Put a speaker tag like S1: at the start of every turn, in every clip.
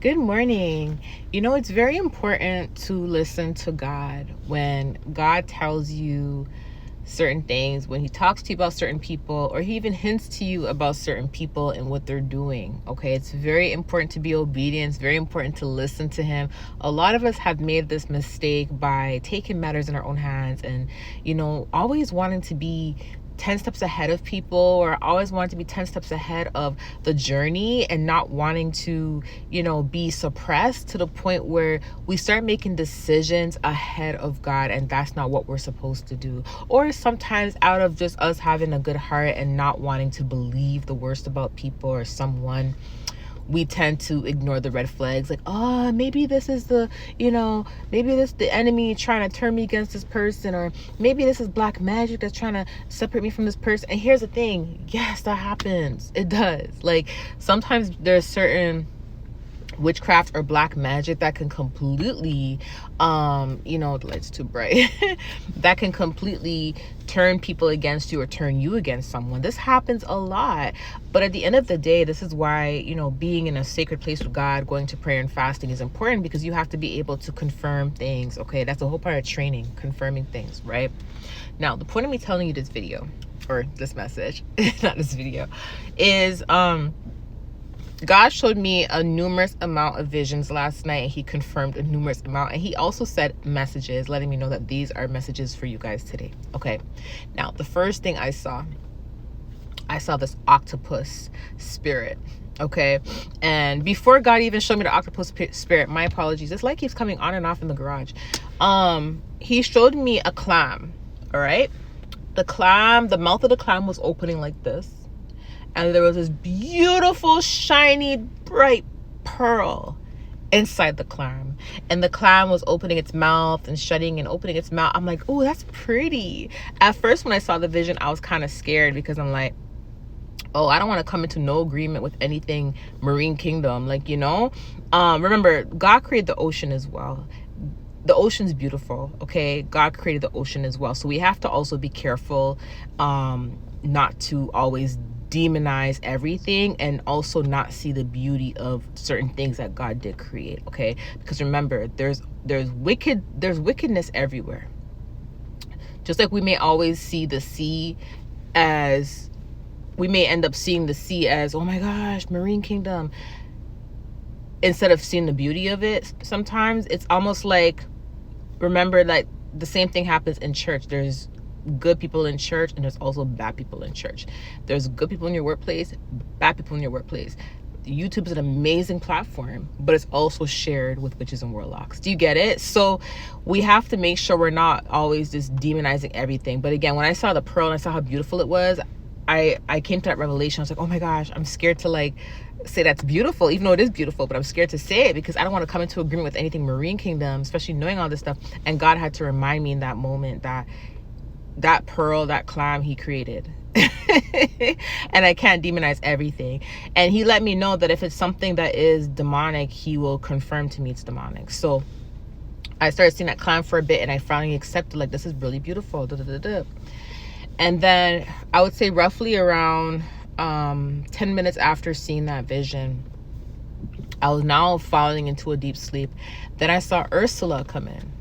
S1: Good morning. It's very important to listen to God when God tells you certain things, when he talks to you about certain people, or he even hints to you about certain people and what they're doing. Okay, it's very important to be obedient. It's very important to listen to him. A lot of us have made this mistake by taking matters in our own hands and, always wanting to be 10 steps ahead of people, or always wanting to be 10 steps ahead of the journey, and not wanting to, be suppressed to the point where we start making decisions ahead of God, and that's not what we're supposed to do. Or sometimes out of just us having a good heart and not wanting to believe the worst about people or someone, we tend to ignore the red flags, like, oh, maybe this is maybe this the enemy trying to turn me against this person, or maybe this is black magic that's trying to separate me from this person. And here's the thing, yes, that happens. It does. Like, sometimes there's certain witchcraft or black magic that can completely the light's too bright that can completely turn people against you or turn you against someone. This happens a lot, but at the end of the day, this is why being in a sacred place with God, going to prayer and fasting is important, because you have to be able to confirm things. Okay, that's a whole part of training, confirming things, right? Now, the point of me telling you this video, or this message not this video, is God showed me a numerous amount of visions last night, and he confirmed a numerous amount, and he also said messages letting me know that these are messages for you guys today. Okay, now the first thing I saw this octopus spirit. Okay, and before God even showed me the octopus spirit, my apologies, this light keeps coming on and off in the garage. He showed me a clam. All right, the mouth of the clam was opening like this, and there was this beautiful, shiny, bright pearl inside the clam. And the clam was opening its mouth and shutting and opening its mouth. I'm like, oh, that's pretty. At first, when I saw the vision, I was kind of scared, because I'm like, oh, I don't want to come into no agreement with anything marine kingdom. Like, remember, God created the ocean as well. The ocean's beautiful. Okay, God created the ocean as well. So we have to also be careful not to always demonize everything, and also not see the beauty of certain things that God did create. Okay, because remember, there's wickedness everywhere. Just like we may always see the sea as, we may end up seeing the sea as, oh my gosh, marine kingdom, instead of seeing the beauty of it. Sometimes it's almost like, remember, like, the same thing happens in church. There's good people in church, and there's also bad people in church. There's good people in your workplace, bad people in your workplace. YouTube is an amazing platform, but it's also shared with witches and warlocks. Do you get it? So we have to make sure we're not always just demonizing everything. But again, when I saw the pearl and I saw how beautiful it was, I came to that revelation. I was like, oh my gosh, I'm scared to like say that's beautiful, even though it is beautiful, but I'm scared to say it because I don't want to come into agreement with anything marine kingdom, especially knowing all this stuff. And God had to remind me in that moment that pearl, that clam, he created. And I can't demonize everything. And he let me know that if it's something that is demonic, he will confirm to me it's demonic. So I started seeing that clam for a bit, and I finally accepted, like, this is really beautiful. And then I would say roughly around 10 minutes after seeing that vision, I was now falling into a deep sleep. Then I saw Ursula come in.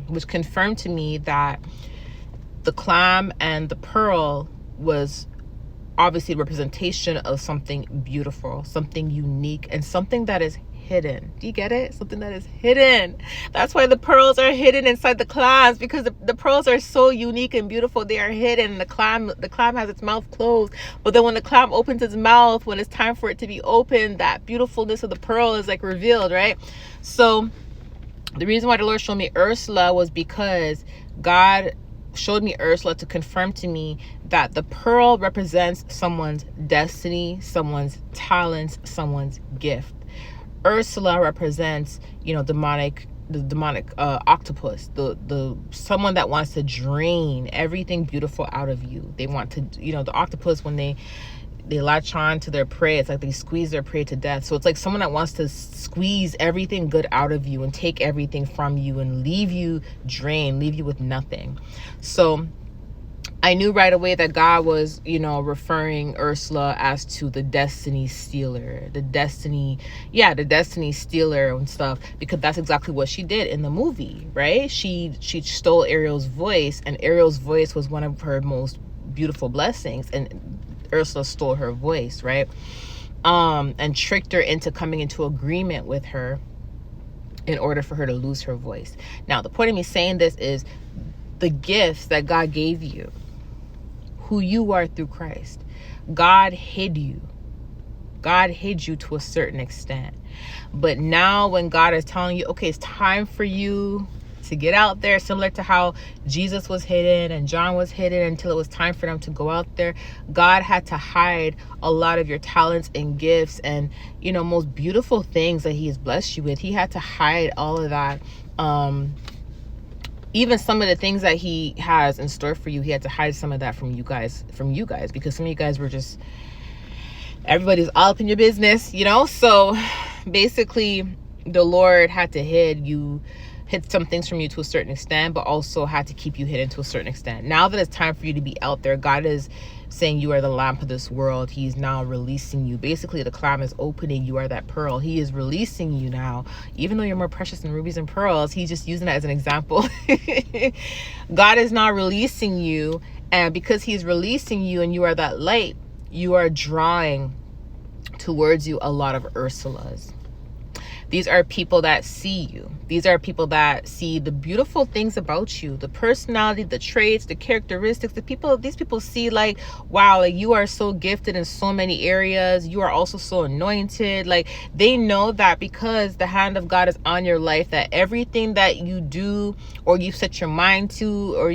S1: Which confirmed to me that the clam and the pearl was obviously a representation of something beautiful, something unique, and something that is hidden. Do you get it? Something that is hidden. That's why the pearls are hidden inside the clams, because the pearls are so unique and beautiful. They are hidden. The clam has its mouth closed, but then when the clam opens its mouth, when it's time for it to be opened, that beautifulness of the pearl is like revealed, right? So the reason why the Lord showed me Ursula was because God showed me Ursula to confirm to me that the pearl represents someone's destiny, someone's talents, someone's gift. Ursula represents, the demonic octopus, the someone that wants to drain everything beautiful out of you. They want to, the octopus, when they latch on to their prey, it's like they squeeze their prey to death. So it's like someone that wants to squeeze everything good out of you and take everything from you and leave you drained, leave you with nothing. So I knew right away that God was, referring Ursula as to the destiny stealer, the destiny stealer and stuff, because that's exactly what she did in the movie, right? She stole Ariel's voice, and Ariel's voice was one of her most beautiful blessings, and Ursula stole her voice, right? And tricked her into coming into agreement with her in order for her to lose her voice. Now, the point of me saying this is the gifts that God gave you, who you are through Christ. God hid you. God hid you to a certain extent. But now when God is telling you, okay, it's time for you to get out there, similar to how Jesus was hidden and John was hidden until it was time for them to go out there, God had to hide a lot of your talents and gifts and, most beautiful things that he has blessed you with. He had to hide all of that. Even some of the things that he has in store for you, he had to hide some of that from you guys, because some of you guys were just, everybody's all up in your business, So basically the Lord had to hid some things from you to a certain extent, but also had to keep you hidden to a certain extent. Now that it's time for you to be out there, God is saying you are the lamp of this world. He's now releasing you. Basically, the clam is opening. You are that pearl. He is releasing you now. Even though you're more precious than rubies and pearls, he's just using that as an example. God is now releasing you. And because he's releasing you and you are that light, you are drawing towards you a lot of Ursulas. These are people that see you. These are people that see the beautiful things about you, the personality, the traits, the characteristics. These people see like, wow, like you are so gifted in so many areas. You are also so anointed. Like they know that because the hand of God is on your life, that everything that you do or you set your mind to, or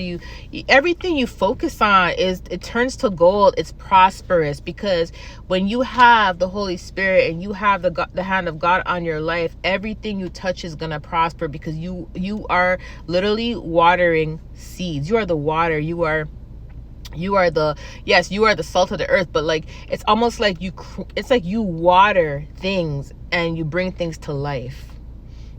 S1: everything you focus on it turns to gold. It's prosperous, because when you have the Holy Spirit and you have the hand of God on your life, everything you touch is gonna prosper, because you are literally watering seeds. You are the water. You are the salt of the earth, but like it's almost like you water things and you bring things to life.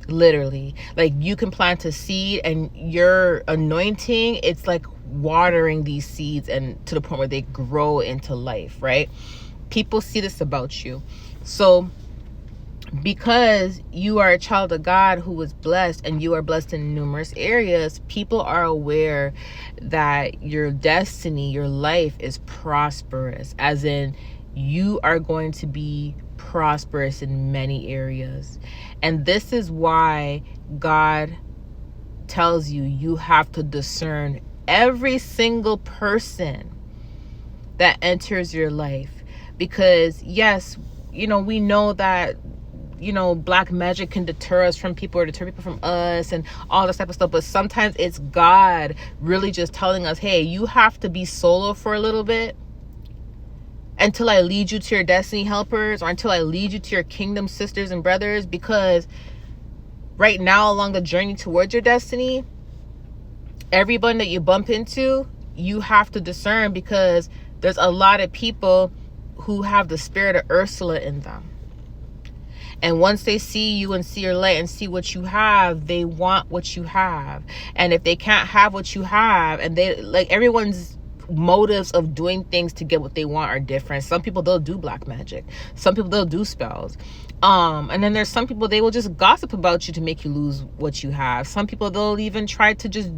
S1: Literally, like you can plant a seed and your anointing, it's like watering these seeds and to the point where they grow into life, right? People see this about you. So because you are a child of God who was blessed, and you are blessed in numerous areas, people are aware that your destiny, your life is prosperous, as in you are going to be prosperous in many areas. And this is why God tells you have to discern every single person that enters your life. Because yes, we know that black magic can deter us from people, or deter people from us, and all this type of stuff. But sometimes it's God really just telling us, hey, you have to be solo for a little bit until I lead you to your destiny helpers, or until I lead you to your kingdom sisters and brothers. Because right now, along the journey towards your destiny, everyone that you bump into, you have to discern, because there's a lot of people who have the spirit of Ursula in them. And once they see you and see your light and see what you have, they want what you have. And if they can't have what you have, and they like, everyone's motives of doing things to get what they want are different. Some people, they'll do black magic. Some people, they'll do spells. And then there's some people, they will just gossip about you to make you lose what you have. Some people, they'll even try to just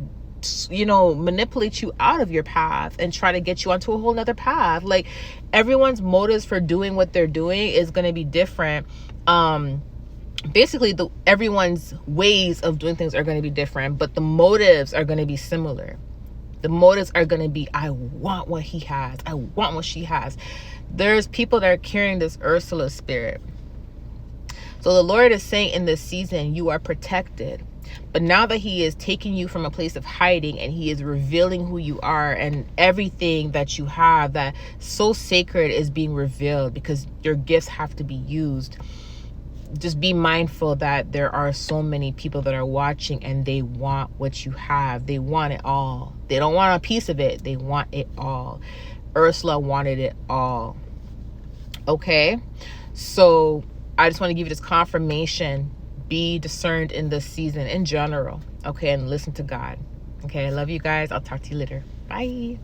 S1: manipulate you out of your path and try to get you onto a whole nother path. Like everyone's motives for doing what they're doing is going to be different. Basically everyone's ways of doing things are going to be different, but the motives are going to be similar. The motives are going to be, I want what he has. I want what she has. There's people that are carrying this Ursula spirit. So the Lord is saying in this season, you are protected. But now that he is taking you from a place of hiding, and he is revealing who you are, and everything that you have that so sacred is being revealed, because your gifts have to be used. Just be mindful that there are so many people that are watching, and they want what you have. They want it all. They don't want a piece of it. They want it all. Ursula wanted it all. Okay? So I just want to give you this confirmation. Be discerned in this season in general. Okay? And listen to God. Okay? I love you guys. I'll talk to you later. Bye.